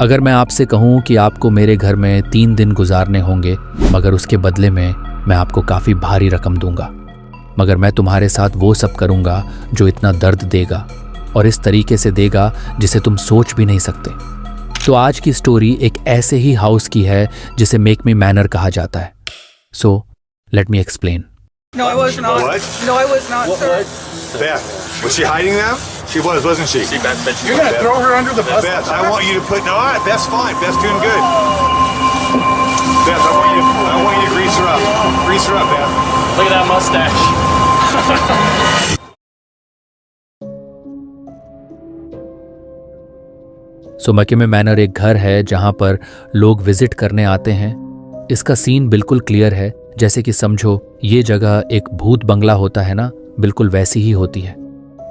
अगर मैं आपसे कहूँ कि आपको मेरे घर में 3 दिन गुजारने होंगे, मगर उसके बदले में मैं आपको काफ़ी भारी रकम दूंगा, मगर मैं तुम्हारे साथ वो सब करूँगा जो इतना दर्द देगा और इस तरीके से देगा जिसे तुम सोच भी नहीं सकते। तो आज की स्टोरी एक ऐसे ही हाउस की है जिसे मेक मी मैनर कहा जाता है। So let me explain. No, I was not. What? No, I was not, sir. Beth, was she hiding them? She was, wasn't she? You're gonna throw her under the bus? Beth, I want you to put. No, all right, Beth's fine. Beth's doing good. Beth, I want you to grease her up. Grease her up, Beth. Look at that mustache. So मकीमे manor एक घर है जहां पर लोग visit करने आते हैं। इसका सीन बिल्कुल क्लियर है, जैसे कि समझो ये जगह एक भूत बंगला होता है ना, बिल्कुल वैसी ही होती है।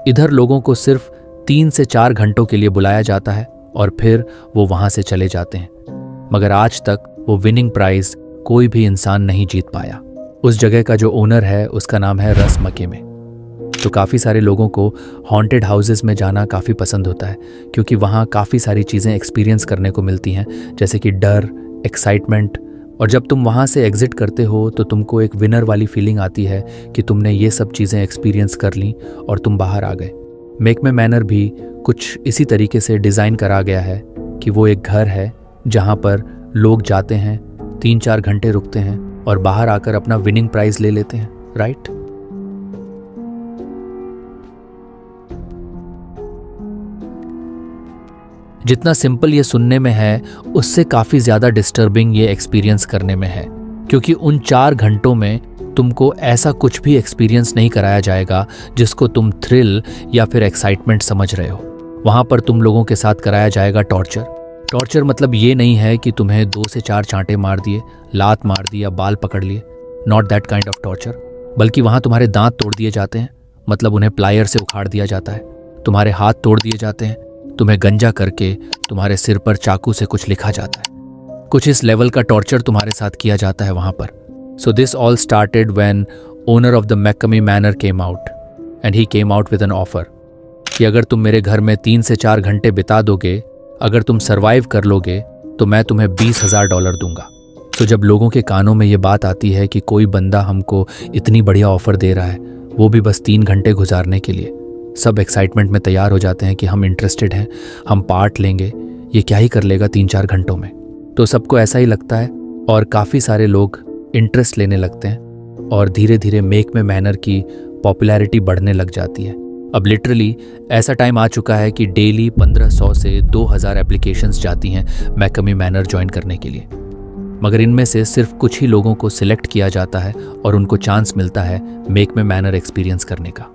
इधर लोगों को सिर्फ 3 से 4 घंटों के लिए बुलाया जाता है और फिर वो वहां से चले जाते हैं। मगर आज तक वो विनिंग प्राइज कोई भी इंसान नहीं जीत पाया। उस जगह का जो ओनर है उसका नाम है रस मकीमे। तो काफ़ी सारे लोगों को हॉन्टेड हाउसेस में जाना काफ़ी पसंद होता है, क्योंकि वहाँ काफ़ी सारी चीज़ें एक्सपीरियंस करने को मिलती हैं, जैसे कि डर, एक्साइटमेंट। और जब तुम वहाँ से एग्जिट करते हो तो तुमको एक विनर वाली फीलिंग आती है कि तुमने ये सब चीज़ें एक्सपीरियंस कर लीं और तुम बाहर आ गए। मेक मी मैनर भी कुछ इसी तरीके से डिज़ाइन करा गया है कि वो एक घर है जहाँ पर लोग जाते हैं, 3-4 घंटे रुकते हैं और बाहर आकर अपना विनिंग प्राइज ले लेते हैं, राइट? जितना सिंपल ये सुनने में है, उससे काफ़ी ज़्यादा डिस्टर्बिंग ये एक्सपीरियंस करने में है, क्योंकि उन 4 घंटों में तुमको ऐसा कुछ भी एक्सपीरियंस नहीं कराया जाएगा जिसको तुम थ्रिल या फिर एक्साइटमेंट समझ रहे हो। वहाँ पर तुम लोगों के साथ कराया जाएगा टॉर्चर। टॉर्चर मतलब ये नहीं है कि तुम्हें 2 से 4 चांटे मार दिए, लात मार दी या बाल पकड़ लिए, not that kind of torture. बल्कि वहाँ तुम्हारे दांत तोड़ दिए जाते हैं, मतलब उन्हें प्लायर से उखाड़ दिया जाता है। तुम्हारे हाथ तोड़ दिए जाते हैं, तुम्हें गंजा करके तुम्हारे सिर पर चाकू से कुछ लिखा जाता है। कुछ इस लेवल का टॉर्चर तुम्हारे साथ किया जाता है वहां पर। So this all started when owner of the McMee manor came out and he came out with an offer कि अगर तुम मेरे घर में 3 से 4 घंटे बिता दोगे, अगर तुम सरवाइव कर लोगे तो मैं तुम्हें $20,000 दूंगा। तो जब लोगों के कानों में ये बात आती है कि कोई बंदा हमको इतनी बढ़िया ऑफर दे रहा है, वो भी बस 3 घंटे गुजारने के लिए, सब एक्साइटमेंट में तैयार हो जाते हैं कि हम इंटरेस्टेड हैं, हम पार्ट लेंगे, ये क्या ही कर लेगा 3-4 घंटों में। तो सबको ऐसा ही लगता है और काफ़ी सारे लोग इंटरेस्ट लेने लगते हैं और धीरे धीरे मेक मी मैनर की पॉपुलैरिटी बढ़ने लग जाती है। अब लिटरली ऐसा टाइम आ चुका है कि डेली 1500 से 2000 एप्लीकेशंस जाती हैं मैकमी मैनर ज्वाइन करने के लिए, मगर इनमें से सिर्फ कुछ ही लोगों को सिलेक्ट किया जाता है और उनको चांस मिलता है मेक मी मैनर एक्सपीरियंस करने का।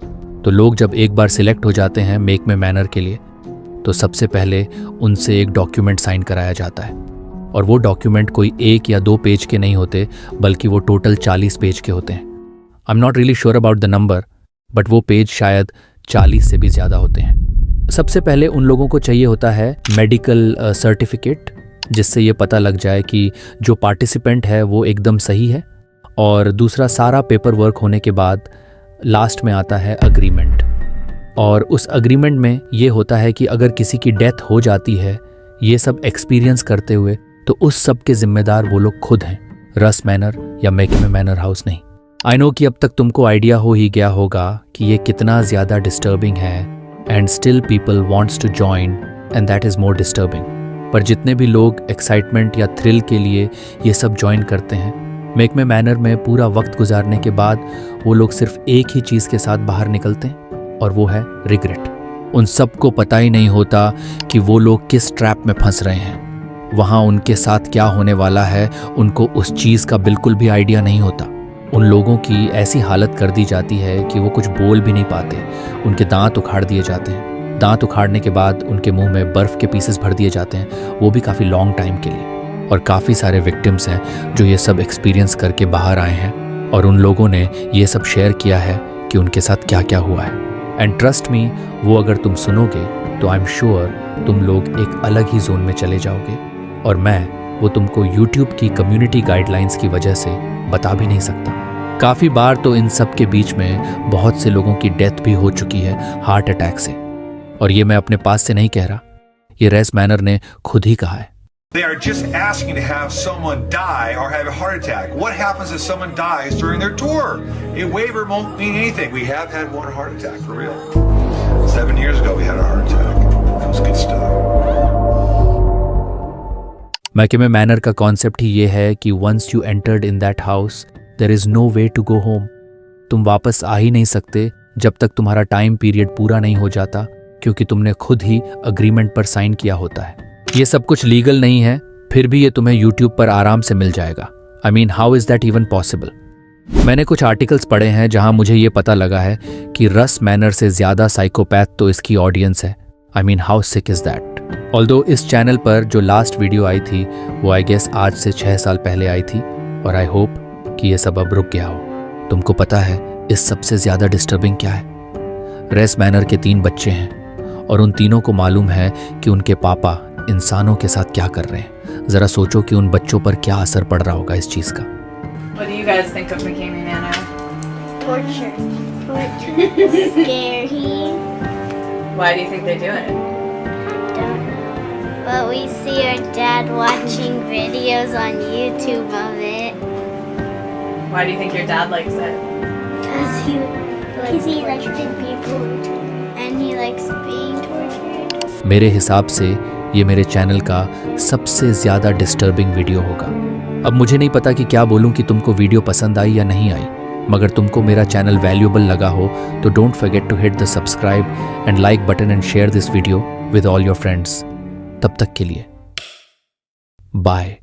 तो लोग जब एक बार सिलेक्ट हो जाते हैं मेक मी मैनर के लिए, तो सबसे पहले उनसे एक डॉक्यूमेंट साइन कराया जाता है, और वो डॉक्यूमेंट कोई 1 या 2 पेज के नहीं होते, बल्कि वो टोटल 40 पेज के होते हैं। I am not really sure about the number, but वो पेज शायद 40 से भी ज़्यादा होते हैं। सबसे पहले उन लोगों को चाहिए होता है मेडिकल सर्टिफिकेट, जिससे ये पता लग जाए कि जो पार्टिसिपेंट है वो एकदम सही है। और दूसरा, सारा पेपर वर्क होने के बाद लास्ट में आता है अग्रीमेंट, और उस अग्रीमेंट में ये होता है कि अगर किसी की डेथ हो जाती है ये सब एक्सपीरियंस करते हुए, तो उस सब के जिम्मेदार वो लोग खुद हैं, रस मैनर या मेक मी मैनर हाउस नहीं। आई नो कि अब तक तुमको आइडिया हो ही गया होगा कि ये कितना ज़्यादा डिस्टर्बिंग है, and still people wants to join, and that is more disturbing. पर जितने भी लोग एक्साइटमेंट या थ्रिल के लिए ये सब ज्वाइन करते हैं, मेक मी मैनर में पूरा वक्त गुजारने के बाद वो लोग सिर्फ एक ही चीज़ के साथ बाहर निकलते हैं, और वो है रिग्रेट। उन सबको पता ही नहीं होता कि वो लोग किस ट्रैप में फंस रहे हैं, वहाँ उनके साथ क्या होने वाला है उनको उस चीज़ का बिल्कुल भी आइडिया नहीं होता। उन लोगों की ऐसी हालत कर दी जाती है कि वो कुछ बोल भी नहीं पाते, उनके दांत उखाड़ दिए जाते हैं। दांत उखाड़ने के बाद उनके मुंह में बर्फ़ के पीसेस भर दिए जाते हैं, वो भी काफ़ी लॉन्ग टाइम के लिए। और काफ़ी सारे विक्टिम्स हैं जो ये सब एक्सपीरियंस करके बाहर आए हैं, और उन लोगों ने ये सब शेयर किया है कि उनके साथ क्या क्या हुआ है। एंड ट्रस्ट मी, वो अगर तुम सुनोगे तो आई एम श्योर तुम लोग एक अलग ही जोन में चले जाओगे, और मैं वो तुमको यूट्यूब की कम्युनिटी गाइडलाइंस की वजह से बता भी नहीं सकता। काफ़ी बार तो इन सब के बीच में बहुत से लोगों की डेथ भी हो चुकी है हार्ट अटैक से, और ये मैं अपने पास से नहीं कह रहा, ये रेस मैनर ने खुद ही कहा है। They are just asking to have someone die or have a heart attack. What happens if someone dies during their tour? A waiver won't mean anything. We have had one heart attack, for real. 7 years ago we had a heart attack. That was good stuff. महकमे manor का concept ही ये है कि once you entered in that house there is no way to go home. तुम वापस आ ही नहीं सकते जब तक तुम्हारा टाइम पीरियड पूरा नहीं हो जाता, क्योंकि तुमने खुद ही अग्रीमेंट पर साइन किया होता है। ये सब कुछ लीगल नहीं है, फिर भी ये तुम्हें यूट्यूब पर आराम से मिल जाएगा। I mean, how is that even possible? मैंने कुछ आर्टिकल्स पढ़े हैं जहां मुझे ये पता लगा है कि रस मैनर से ज्यादा साइकोपैथ तो इसकी ऑडियंस है। I mean, how sick is that? Although इस चैनल पर जो लास्ट वीडियो आई थी वो आई गेस आज से 6 साल पहले आई थी, और आई होप कि ये सब अब रुक गया हो। तुमको पता है इस सबसे ज्यादा डिस्टर्बिंग क्या है? रेस मैनर के 3 बच्चे हैं और उन तीनों को मालूम है कि उनके पापा इंसानों के साथ क्या कर रहे हैं। जरा सोचो कि उन बच्चों पर क्या असर पड़ रहा होगा इस चीज का। What do you guys think of McCamey Manor? Torture. Scary. Why do you think they do it? Don't know. But we see our dad watching videos on YouTube of it. Why do you think your dad likes it? Because he likes to be tortured. And he likes being tortured. मेरे हिसाब से ये मेरे channel का सबसे ज़्यादा disturbing video होगा। अब मुझे नहीं पता कि क्या बोलूं कि तुमको वीडियो पसंद आई या नहीं आई, मगर तुमको मेरा चैनल वैल्यूएबल लगा हो तो don't forget to hit the subscribe and like button and share this video with all your friends. तब तक के लिए बाय।